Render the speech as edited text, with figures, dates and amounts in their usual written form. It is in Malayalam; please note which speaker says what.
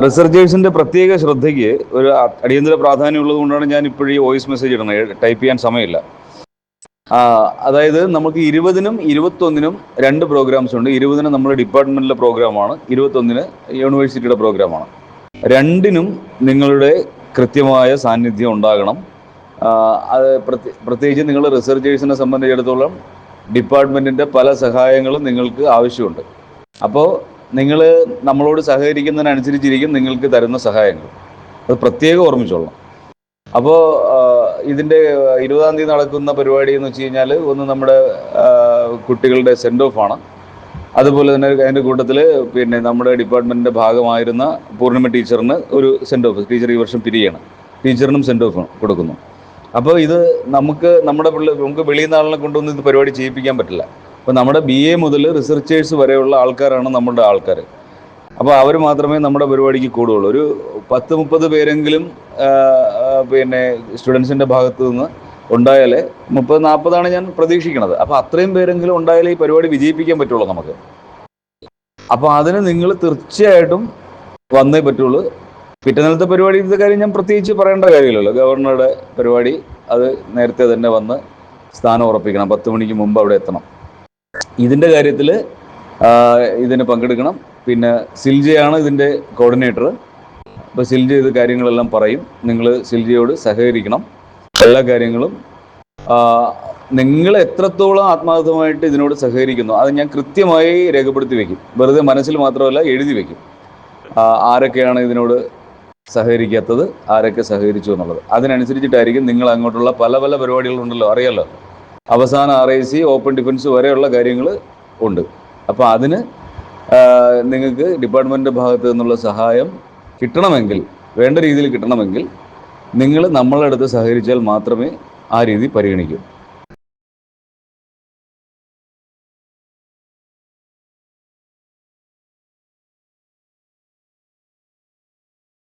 Speaker 1: റിസർച്ചേഴ്സിന്റെ പ്രത്യേക ശ്രദ്ധയ്ക്ക് ഒരു അടിയന്തര പ്രാധാന്യമുള്ളത് കൊണ്ടാണ് ഞാൻ ഇപ്പോഴും ഈ വോയിസ് മെസ്സേജ് ഇടുന്നത്. ടൈപ്പ് ചെയ്യാൻ സമയമില്ല. അതായത് നമുക്ക് 20-നും 21-നും 2 പ്രോഗ്രാംസ് ഉണ്ട്. 20-ന് നമ്മുടെ ഡിപ്പാർട്ട്മെന്റിലെ പ്രോഗ്രാമാണ്, 21-ന് യൂണിവേഴ്സിറ്റിയുടെ പ്രോഗ്രാമാണ്. രണ്ടിനും നിങ്ങളുടെ കൃത്യമായ സാന്നിധ്യം ഉണ്ടാകണം. അത് പ്രത്യേകിച്ച് നിങ്ങൾ റിസർച്ചേഴ്സിനെ സംബന്ധിച്ചിടത്തോളം ഡിപ്പാർട്ട്മെന്റിന്റെ പല സഹായങ്ങളും നിങ്ങൾക്ക് ആവശ്യമുണ്ട്. അപ്പോൾ നിങ്ങൾ നമ്മളോട് സഹകരിക്കുന്നതിനനുസരിച്ചിരിക്കും നിങ്ങൾക്ക് തരുന്ന സഹായങ്ങൾ. അത് പ്രത്യേകം ഓർമ്മിച്ചോളണം. അപ്പോൾ ഇതിൻ്റെ 20-ാം തീയതി നടക്കുന്ന പരിപാടി എന്ന് വെച്ച് കഴിഞ്ഞാൽ ഒന്ന് നമ്മുടെ കുട്ടികളുടെ സെൻഡ് ഓഫ് ആണ്. അതുപോലെ തന്നെ അതിൻ്റെ കൂട്ടത്തിൽ പിന്നെ നമ്മുടെ ഡിപ്പാർട്ട്മെൻറ്റിൻ്റെ ഭാഗമായിരുന്ന പൂർണ്ണിമ ടീച്ചറിന് ഒരു സെൻഡ് ഓഫ്, ടീച്ചർ ഈ വർഷം പിരിയാണ്, ടീച്ചറിനും സെൻഡ് ഓഫ് കൊടുക്കുന്നു. അപ്പോൾ ഇത് നമുക്ക് വെളിയിൽ നിന്ന് ആളിനെ കൊണ്ടുവന്ന് ഇത് പരിപാടി ചെയ്യിപ്പിക്കാൻ പറ്റില്ല. അപ്പോൾ നമ്മുടെ BA മുതൽ റിസർച്ചേഴ്സ് വരെയുള്ള ആൾക്കാരാണ് നമ്മുടെ ആൾക്കാർ. അപ്പോൾ അവർ മാത്രമേ നമ്മുടെ പരിപാടിക്ക് കൂടുകയുള്ളൂ. ഒരു 10-30 പേരെങ്കിലും പിന്നെ സ്റ്റുഡൻസിൻ്റെ ഭാഗത്തു നിന്ന് ഉണ്ടായാലേ, 30-40 ഞാൻ പ്രതീക്ഷിക്കുന്നത്. അപ്പോൾ അത്രയും പേരെങ്കിലും ഉണ്ടായാലേ ഈ പരിപാടി വിജയിപ്പിക്കാൻ പറ്റുള്ളൂ നമുക്ക്. അപ്പോൾ അതിന് നിങ്ങൾ തീർച്ചയായിട്ടും വന്നേ പറ്റുള്ളൂ. പിറ്റേന്നത്തെ പരിപാടിയുടെ കാര്യം ഞാൻ പ്രത്യേകിച്ച് പറയേണ്ട കാര്യമില്ലല്ലോ. ഗവർണറുടെ പരിപാടി അത് നേരത്തെ തന്നെ വന്ന് സ്ഥാനം ഉറപ്പിക്കണം, 10 മണിക്ക് മുമ്പ് അവിടെ എത്തണം. ഇതിൻ്റെ കാര്യത്തിൽ ഇതിന് പങ്കെടുക്കണം. പിന്നെ സിൽജയാണ് ഇതിൻ്റെ കോർഡിനേറ്റർ. അപ്പോൾ സിൽജ ഇത് കാര്യങ്ങളെല്ലാം പറയും. നിങ്ങൾ സിൽജയോട് സഹകരിക്കണം. എല്ലാ കാര്യങ്ങളും നിങ്ങൾ എത്രത്തോളം ആത്മാർത്ഥമായിട്ട് ഇതിനോട് സഹകരിക്കുന്നു അത് ഞാൻ കൃത്യമായി രേഖപ്പെടുത്തി വയ്ക്കും. വെറുതെ മനസ്സിൽ മാത്രമല്ല, എഴുതി വയ്ക്കും. ആരൊക്കെയാണ് ഇതിനോട് സഹകരിക്കാത്തത്, ആരൊക്കെ സഹകരിച്ചു എന്നുള്ളത്. അതിനനുസരിച്ചിട്ടായിരിക്കും നിങ്ങൾ അങ്ങോട്ടുള്ള പല പല പരിപാടികളുണ്ടല്ലോ, അറിയാമല്ലോ. അവസാന RIC, ഓപ്പൺ ഡിഫൻസ് വരെയുള്ള കാര്യങ്ങൾ ഉണ്ട്. അപ്പോൾ അതിന് നിങ്ങൾക്ക് ഡിപ്പാർട്ട്മെൻറ്റിൻ്റെ ഭാഗത്തു നിന്നുള്ള സഹായം കിട്ടണമെങ്കിൽ, വേണ്ട രീതിയിൽ കിട്ടണമെങ്കിൽ നിങ്ങൾ നമ്മളുടെ അടുത്ത് സഹകരിച്ചാൽ മാത്രമേ ആ രീതി പരിഗണിക്കൂ.